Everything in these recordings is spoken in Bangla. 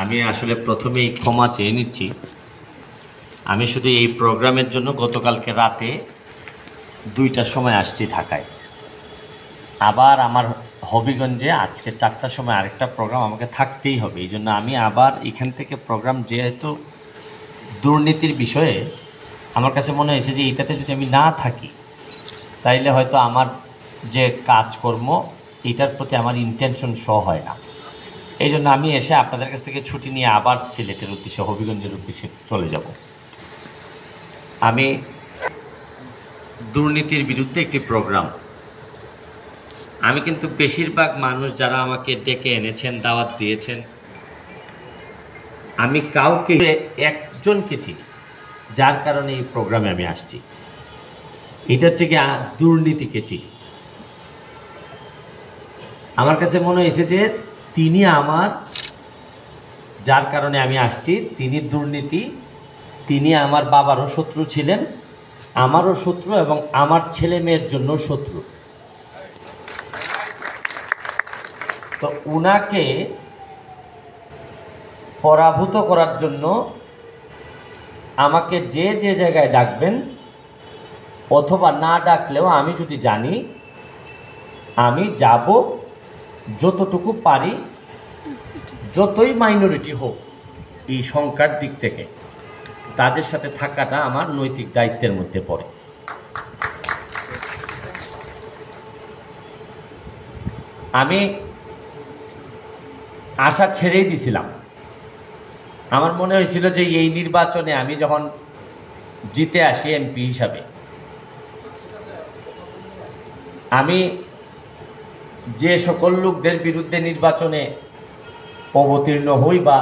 আমি আসলে প্রথমেই ক্ষমা চেয়ে নিচ্ছি। আমি শুধু এই প্রোগ্রামের জন্য গতকালকে রাতে 2টার সময় আসছি ঢাকায়। আবার আমার হবিগঞ্জে আজকে 4টার সময় আরেকটা প্রোগ্রাম আমাকে থাকতেই হবে। এই জন্য আমি আবার এখান থেকে প্রোগ্রাম, যেহেতু দুর্নীতির বিষয়ে আমার কাছে মনে হয়েছে যে এটাতে যদি আমি না থাকি তাইলে হয়তো আমার যে কাজকর্ম এটার প্রতি আমার ইন্টেনশন শো হয় না। এই জন্য আমি এসে আপনাদের কাছ থেকে ছুটি নিয়ে আবার সিলেটের উদ্দেশ্যে, হবিগঞ্জের উদ্দেশ্যে চলে যাব। আমি দুর্নীতির বিরুদ্ধে একটি প্রোগ্রাম, আমি কিন্তু বেশিরভাগ মানুষ যারা আমাকে ডেকে এনেছেন, দাওয়াত দিয়েছেন, আমি কাউকে একজনকে চিনি যার কারণে এই প্রোগ্রামে আমি আসছি। এটা হচ্ছে কি দুর্নীতিকে চিনি। আমার কাছে মনে হয়েছে যে তিনি আমার, যার কারণে আমি আসছি, তিনি দুর্নীতি, তিনি আমার বাবারও শত্রু ছিলেন, আমারও শত্রু এবং আমার ছেলে মেয়ের জন্য শত্রু। তো উনাকে পরাভূত করার জন্য আমাকে যে যে জায়গায় ডাকবেন, অথবা না ডাকলেও আমি যদি জানি আমি যাব, যতটুকু পারি, যতই মাইনরিটি হোক এই সংখ্যার দিক থেকে, তাদের সাথে থাকাটা আমার নৈতিক দায়িত্বের মধ্যে পড়ে। আমি আশা ছেড়েই দিছিলাম। আমার মনে হয়েছিল যে এই নির্বাচনে আমি যখন জিতে আসি এমপি হিসাবে, আমি যে সকল লোকদের বিরুদ্ধে নির্বাচনে অবতীর্ণ হই বা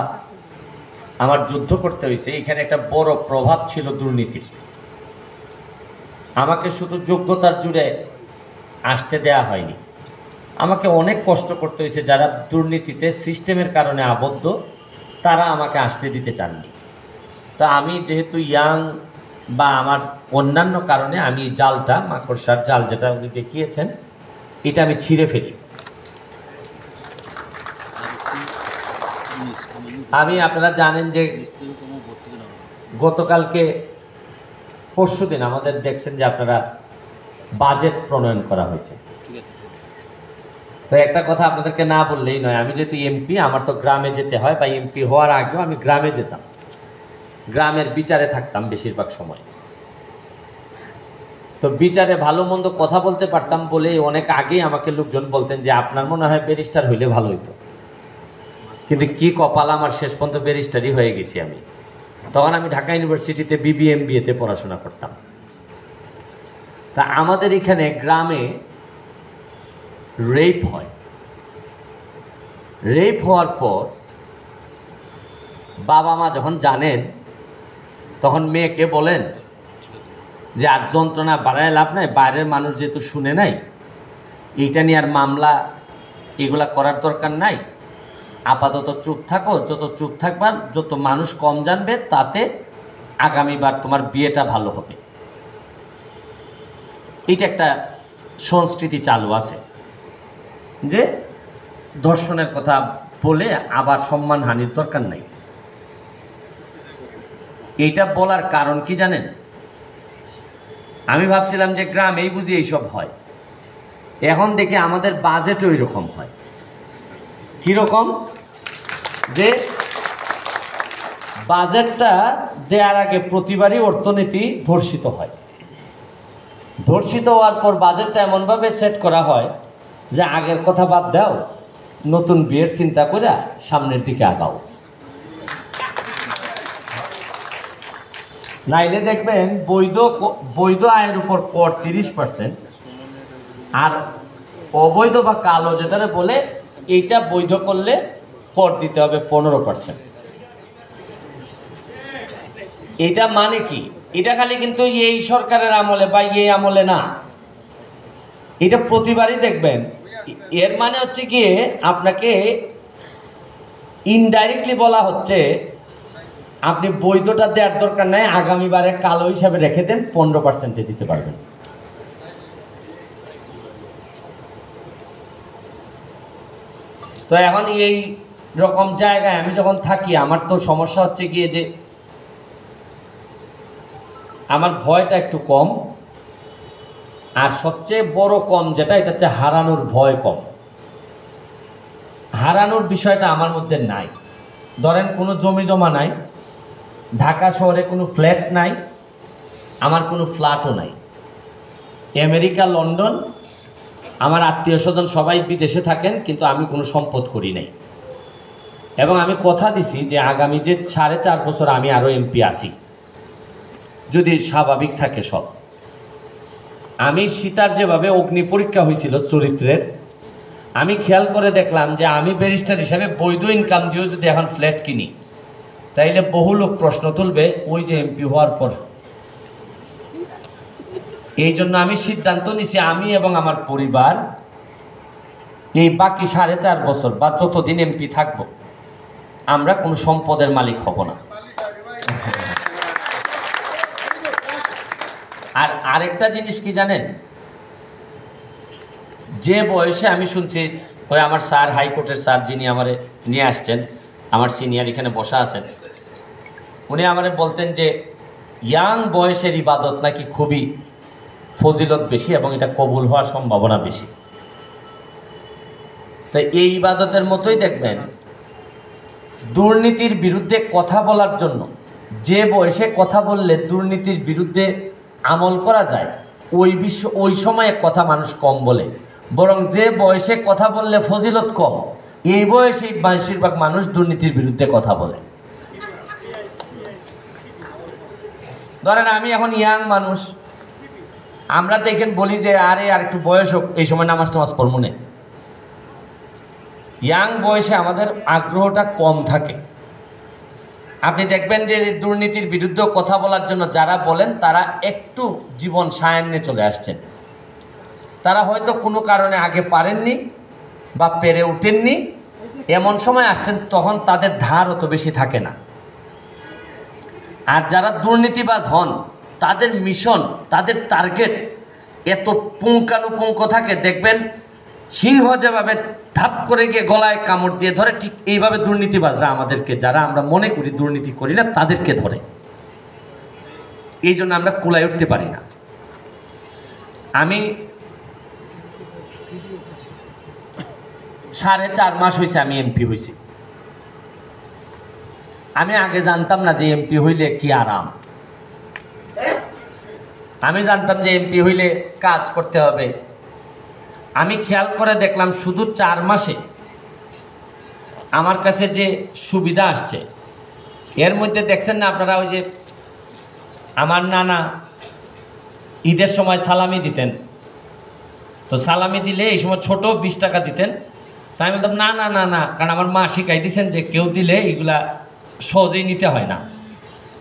আমার যুদ্ধ করতে হয়েছে, এখানে একটা বড় প্রভাব ছিল দুর্নীতির। আমাকে শুধু যোগ্যতার জুড়ে আসতে দেয়া হয়নি, আমাকে অনেক কষ্ট করতে হয়েছে। যারা দুর্নীতিতে সিস্টেমের কারণে আবদ্ধ, তারা আমাকে আসতে দিতে চাননি। তা আমি যেহেতু ইয়াং বা আমার অন্যান্য কারণে আমি জালটা, মাকড়সার জাল যেটা উনি দেখিয়েছেন, এটা আমি ছিঁড়ে ফেলি। আমি, আপনারা জানেন যে গতকালকে পরশুদিন আমাদের দেখছেন যে আপনারা বাজেট প্রণয়ন করা হয়েছে। তো একটা কথা আপনাদেরকে না বললেই নয়, আমি যেহেতু এমপি, আমার তো গ্রামে যেতে হয়, বা এমপি হওয়ার আগেও আমি গ্রামে যেতাম, গ্রামের বিচারে থাকতাম বেশিরভাগ সময়। তো বিচারে ভালো মন্দ কথা বলতে পারতাম বলে অনেক আগেই আমাকে লোকজন বলতেন যে আপনার মনে হয় ব্যারিস্টার হইলে ভালো হইতো। কিন্তু কি কপাল আমার, শেষ পর্যন্ত ব্যারিস্টারই হয়ে গেছি আমি। তখন আমি ঢাকা ইউনিভার্সিটিতে BBMBA-তে পড়াশোনা করতাম। তা আমাদের এখানে গ্রামে রেপ হয়। রেপ হওয়ার পর বাবা মা যখন জানেন, তখন মেয়েকে বলেন যে আর যন্ত্রণা বাড়ায় লাভ নাই, বাইরের মানুষ যেহেতু শুনে নাই, এইটা নিয়ে আর মামলা এগুলা করার দরকার নাই, আপাতত চুপ থাকো। যত চুপ থাকবার, যত মানুষ কম জানবে, তাতে আগামীবার তোমার বিয়েটা ভালো হবে। এটা একটা সংস্কৃতি চালু আছে যে ধর্ষণের কথা বলে আবার সম্মানহানির দরকার নাই। এইটা বলার কারণ কি জানেন? আমি ভাবছিলাম যে গ্রামেই বুঝি এইসব হয়, এখন দেখি আমাদের বাজেট ওই রকম হয়। কীরকম? যে বাজেটটা দেওয়ার আগে প্রতিবারই অর্থনীতি ধর্ষিত হয়। ধর্ষিত হওয়ার পর বাজেটটা এমনভাবে সেট করা হয় যে আগের কথা বাদ দাও, নতুন বিয়ের চিন্তা করে সামনের দিকে আগাও। নাইলে দেখবেন বৈধ আয়ের উপর কর 30%, আর অবৈধ বা কালো যেটারে বলে, এইটা বৈধ করলে কর দিতে হবে 15%। এটা মানে কি? এটা খালি কিন্তু এই সরকারের আমলে বা এই আমলে না, এটা প্রতিবারই দেখবেন। এর মানে হচ্ছে গিয়ে আপনাকে ইনডাইরেক্টলি বলা হচ্ছে আপনি বৈধটা দেওয়ার দরকার নাই, আগামীবারে কালো হিসাবে রেখে দেন, 15%-এ দিতে পারবেন। তো এখন এই রকম জায়গায় আমি যখন থাকি, আমার তো সমস্যা হচ্ছে গিয়ে যে আমার ভয়টা একটু কম, আর সবচেয়ে বড় কম যেটা, এটা হচ্ছে হারানোর ভয় কম। হারানোর বিষয়টা আমার মধ্যে নাই। ধরেন কোনো জমি জমা নাই, ঢাকা শহরে কোনো ফ্ল্যাট নাই, আমার কোনো ফ্ল্যাটও নাই। আমেরিকা, লন্ডন, আমার আত্মীয় স্বজন সবাই বিদেশে থাকেন, কিন্তু আমি কোনো সম্পদ করি নাই। এবং আমি কথা দিছি যে আগামী যে 4.5 বছর আমি আরও এমপি আছি, যদি স্বাভাবিক থাকে সব। আমি সীতার যেভাবে অগ্নি পরীক্ষা হয়েছিল চরিত্রের, আমি খেয়াল করে দেখলাম যে আমি ব্যারিস্টার হিসাবে বৈধ ইনকাম দিয়েও যদি এখন ফ্ল্যাট কিনি, তাইলে বহু লোক প্রশ্ন তুলবে ওই যে এমপি হওয়ার পর। এই জন্য আমি সিদ্ধান্ত নিছি, আমি এবং আমার পরিবার এই বাকি 4.5 বছর বা যতদিন এমপি থাকবো, আমরা কোনো সম্পদের মালিক হব না। আর আরেকটা জিনিস কি জানেন, যে বয়সে আমি শুনছি, ওই আমার স্যার, হাইকোর্টের স্যার যিনি আমারে নিয়ে আসছেন, আমার সিনিয়র এখানে বসা আছেন, উনি আমারে বলতেন যে ইয়াং বয়সের ইবাদত নাকি খুবই ফজিলত বেশি এবং এটা কবুল হওয়ার সম্ভাবনা বেশি। তাই এই ইবাদতের মতোই দেখবেন, দুর্নীতির বিরুদ্ধে কথা বলার জন্য যে বয়সে কথা বললে দুর্নীতির বিরুদ্ধে আমল করা যায়, ওই সময়ে কথা মানুষ কম বলে, বরং যে বয়সে কথা বললে ফজিলত কম, এই বয়সে বেশিরভাগ মানুষ দুর্নীতির বিরুদ্ধে কথা বলে। ধরেন আমি এখন ইয়াং মানুষ, আমরা দেখেন বলি যে আরে আর একটু বয়স হোক, এই সময় নামাজ টামাজ পড়বো না। ইয়াং বয়সে আমাদের আগ্রহটা কম থাকে। আপনি দেখবেন যে দুর্নীতির বিরুদ্ধে কথা বলার জন্য যারা বলেন, তারা একটু জীবন সায়ান্নে চলে আসছেন। তারা হয়তো কোনো কারণে আগে পারেননি বা পেরে উঠেননি, এমন সময় আসছেন তখন তাদের ধার অত বেশি থাকে না। আর যারা দুর্নীতিবাজ হন, তাদের মিশন, তাদের টার্গেট এত পুঙ্খানুপুঙ্খ থাকে, দেখবেন সিংহ যেভাবে ধাপ করে গিয়ে গলায় কামড় দিয়ে ধরে, ঠিক এইভাবে দুর্নীতিবাজরা আমাদেরকে, যারা আমরা মনে করি দুর্নীতি করি না, তাদেরকে ধরে। এই জন্য আমরা কুলায় উঠতে পারি না। আমি 4.5 মাস হয়েছে আমি এমপি হয়েছি। আমি আগে জানতাম না যে এমপি হইলে কি আরাম। আমি জানতাম যে এমপি হইলে কাজ করতে হবে। আমি খেয়াল করে দেখলাম শুধু 4 মাসে আমার কাছে যে সুবিধা আসছে, এর মধ্যে দেখছেন না আপনারা, ওই যে আমার নানা ঈদের সময় সালামি দিতেন, তো সালামি দিলে এই সময় ছোট 20 টাকা দিতেন। তাই আমি বলতাম না না না না, কারণ আমার মা শিখাই দিয়েছেন যে কেউ দিলে এগুলা সহজেই নিতে হয় না,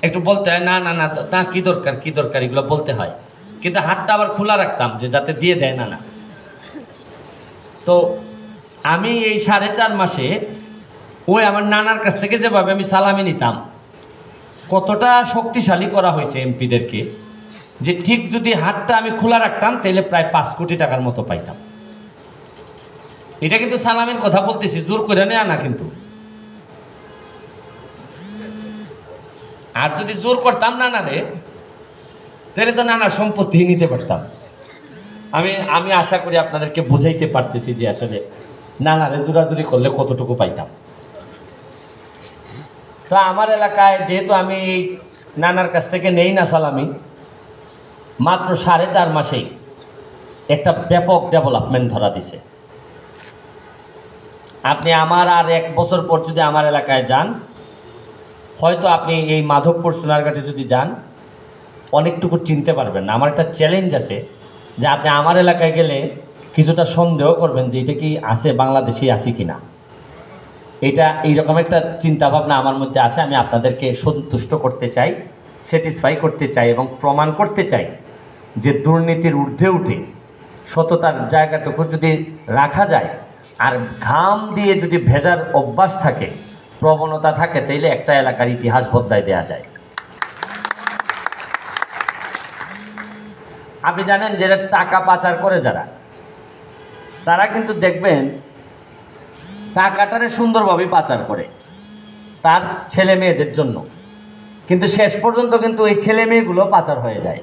একটু বলতে হয় না না না তা কী দরকার কী দরকার, এগুলো বলতে হয়। কিন্তু হাতটা আবার খোলা রাখতাম যে যাতে দিয়ে দেয় না না। তো আমি এই 4.5 মাসে ওই আমার নানার কাছ থেকে যেভাবে আমি সালামি নিতাম, কতটা শক্তিশালী করা হয়েছে এমপিদেরকে, যে ঠিক যদি হাতটা আমি খোলা রাখতাম তাহলে প্রায় 5 কোটি টাকার মতো পাইতাম। এটা কিন্তু সালামের কথা বলতেছি, জোর করে নেয়া না কিন্তু। আর যদি জোর করতাম না রে, তাহলে তো নানার সম্পত্তি নিতে পারতাম। আমি আশা করি আপনাদেরকে বুঝাইতে পারতেছি যে আসলে নানারে জোরাজুরি করলে কতটুকু পাইতাম। তো আমার এলাকায় যেহেতু আমি নানার কাছ থেকে নেই না সালামি, মাত্র 4.5 মাসেই একটা ব্যাপক ডেভেলপমেন্ট ধরা দিছে। আপনি আমার আর 1 বছর পর যদি আমার এলাকায় যান, হয়তো আপনি এই মাধবপুর সোনারঘাটে যদি যান, অনেকটুকু চিনতে পারবেন না। আমার একটা চ্যালেঞ্জ আছে যে আপনি আমার এলাকায় গেলে কিছুটা সন্দেহ করবেন যে এটা কি আছে, বাংলাদেশি আছে কি না। এটা এইরকম একটা চিন্তাভাবনা আমার মধ্যে আছে। আমি আপনাদেরকে সন্তুষ্ট করতে চাই, স্যাটিসফাই করতে চাই এবং প্রমাণ করতে চাই যে দুর্নীতির ঊর্ধ্বে উঠে সততার জায়গাটুকু যদি রাখা যায়, আর ঘাম দিয়ে যদি ভেজার অভ্যাস থাকে, প্রবণতা থাকে, তাইলে একটা এলাকার ইতিহাস বদলায় দেওয়া যায়। আপনি জানেন যে টাকা পাচার করে যারা, তারা কিন্তু দেখবেন টাকাটারে সুন্দরভাবে পাচার করে তার ছেলে মেয়েদের জন্য, কিন্তু শেষ পর্যন্ত কিন্তু ওই ছেলে মেয়েগুলো পাচার হয়ে যায়,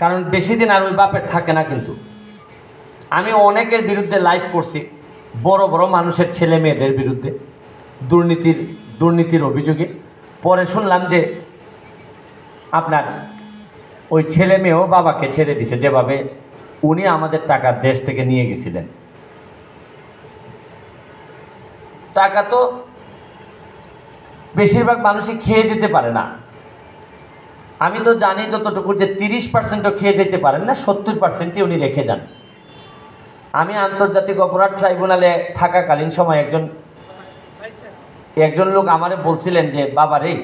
কারণ বেশি দিন আর ওই বাপের থাকে না। কিন্তু আমি অনেকের বিরুদ্ধে লাইভ করছি, বড় বড় মানুষের ছেলে মেয়েদের বিরুদ্ধে দুর্নীতির অভিযোগে। পরে শুনলাম যে আপনার ওই ছেলে মেয়েও বাবাকে ছেড়ে দিছে, যেভাবে উনি আমাদের টাকা দেশ থেকে নিয়ে গেছিলেন। টাকা তো বেশিরভাগ মানুষই খেয়ে যেতে পারে না। আমি তো জানি যতটুকু যে 30%ও খেয়ে যেতে পারেন না, 70%ই উনি রেখে যান। আমি আন্তর্জাতিক অপরাধ ট্রাইব্যুনালে থাকাকালীন সময় একজন লোক আমারে বলছিলেন যে বাবা রে,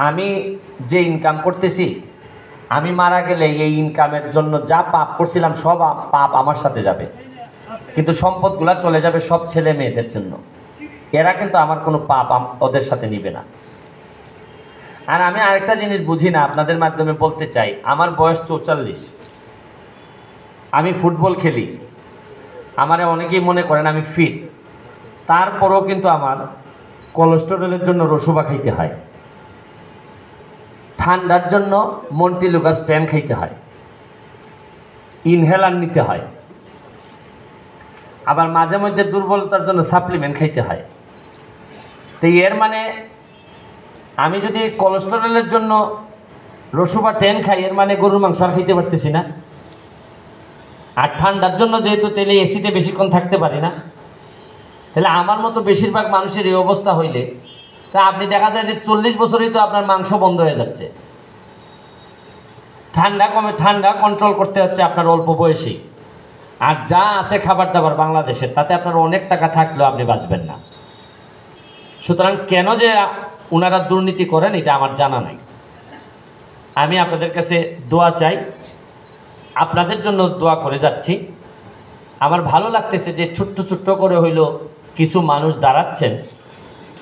আমি যে ইনকাম করতেছি, আমি মারা গেলে এই ইনকামের জন্য যা পাপ করছিলাম সব পাপ আমার সাথে যাবে, কিন্তু সম্পদগুলো চলে যাবে সব ছেলে মেয়েদের জন্য। এরা কিন্তু আমার কোনো পাপ ওদের সাথে নিবে না। আর আমি আরেকটা জিনিস বুঝি না, আপনাদের মাধ্যমে বলতে চাই, আমার বয়স 44, আমি ফুটবল খেলি, আমারে অনেকেই মনে করেন আমি ফিট, তারপরেও কিন্তু আমার কোলেস্টেরলের জন্য রসুবা খাইতে হয়, ঠান্ডার জন্য মন্টিলুকা স্ট্যান্ড খাইতে হয়, ইনহেলার নিতে হয়, আবার মাঝে মধ্যে দুর্বলতার জন্য সাপ্লিমেন্ট খাইতে হয়। তো এর মানে আমি যদি কোলেস্টেরলের জন্য রসুবা 10 খাই, এর মানে গরুর মাংস আর খাইতে পারতেছি না। আর ঠান্ডার জন্য যেহেতু তেলে এসিতে বেশিক্ষণ থাকতে পারি না, তাহলে আমার মতো বেশিরভাগ মানুষের এই অবস্থা হইলে তা আপনি দেখা যায় যে 40 বছরই তো আপনার মাংস বন্ধ হয়ে যাচ্ছে। ঠান্ডা কন্ট্রোল করতে হচ্ছে আপনার অল্প বয়সেই। আর যা আছে খাবার দাবার বাংলাদেশের, তাতে আপনার অনেক টাকা থাকলেও আপনি বাঁচবেন না। সুতরাং কেন যে ওনারা দুর্নীতি করেন এটা আমার জানা নাই। আমি আপনাদের কাছে দোয়া চাই, আপনাদের জন্য দোয়া করে যাচ্ছি। আমার ভালো লাগতেছে যে ছোট্ট ছোট্ট করে হইল কিছু মানুষ দাঁড়াচ্ছেন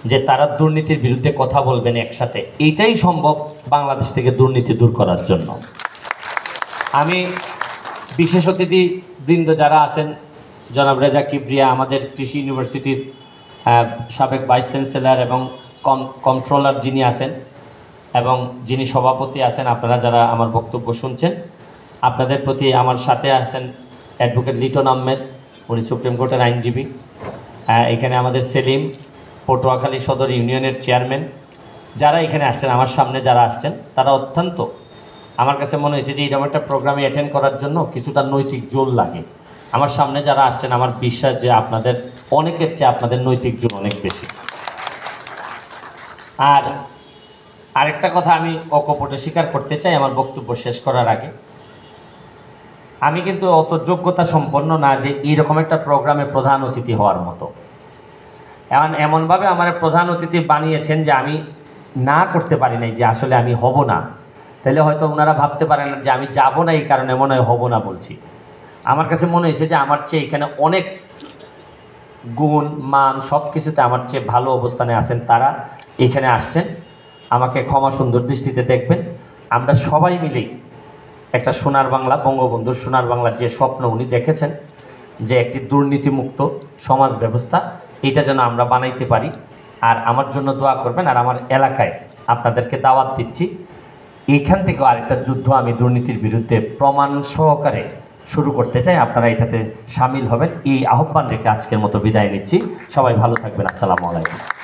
যে তারা দুর্নীতির বিরুদ্ধে কথা বলবেন একসাথে। এইটাই সম্ভব বাংলাদেশ থেকে দুর্নীতি দূর করার জন্য। আমি বিশেষ অতিথিবৃন্দ যারা আছেন, জনাব রেজা কিবরিয়া আমাদের কৃষি ইউনিভার্সিটির সাবেক ভাইস চ্যান্সেলর এবং কন্ট্রোলার যিনি আছেন এবং যিনি সভাপতি আছেন, আপনারা যারা আমার বক্তব্য শুনছেন, আপনাদের প্রতি আমার সাথে আছেন অ্যাডভোকেট লিটন আহমেদ, উনি সুপ্রিম কোর্টের আইনজীবী। এখানে আমাদের সেলিম, পটুয়াখালী সদর ইউনিয়নের চেয়ারম্যান, যারা এখানে আসছেন, আমার সামনে যারা আসছেন, তারা অত্যন্ত, আমার কাছে মনে হয়েছে যে এরকম একটা প্রোগ্রামে অ্যাটেন্ড করার জন্য কিছুটা নৈতিক জোর লাগে। আমার সামনে যারা আসছেন, আমার বিশ্বাস যে আপনাদের অনেকের চেয়ে আপনাদের নৈতিক জোর অনেক বেশি। আর আরেকটা কথা আমি অকপটে স্বীকার করতে চাই আমার বক্তব্য শেষ করার আগে, আমি কিন্তু অত যোগ্যতা সম্পন্ন না যে এইরকম একটা প্রোগ্রামে প্রধান অতিথি হওয়ার মতো। এমনভাবে আমার প্রধান অতিথি বানিয়েছেন যে আমি না করতে পারি নাই যে আসলে আমি হব না, তাহলে হয়তো ওনারা ভাবতে পারেন যে আমি যাব না এই কারণে মনে হয় হব না বলছি। আমার কাছে মনে হয়েছে যে আমার চেয়ে এখানে অনেক গুণ মান সব কিছুতে আমার চেয়ে ভালো অবস্থানে আছেন, তারা এখানে আসছেন। আমাকে ক্ষমা সুন্দর দৃষ্টিতে দেখবেন। আমরা সবাই মিলেই একটা সোনার বাংলা, বঙ্গবন্ধুর সোনার বাংলার যে স্বপ্ন উনি দেখেছেন, যে একটি দুর্নীতিমুক্ত সমাজ ব্যবস্থা, এটা যেন আমরা বানাইতে পারি। আর আমার জন্য দোয়া করবেন। আর আমার এলাকায় আপনাদেরকে দাওয়াত দিচ্ছি, এইখান থেকেও আরেকটা যুদ্ধ আমি দুর্নীতির বিরুদ্ধে প্রমাণ সহকারে শুরু করতে চাই। আপনারা এটাতে সামিল হবেন, এই আহ্বান রেখে আজকের মতো বিদায় নিচ্ছি। সবাই ভালো থাকবেন। আসসালামু আলাইকুম।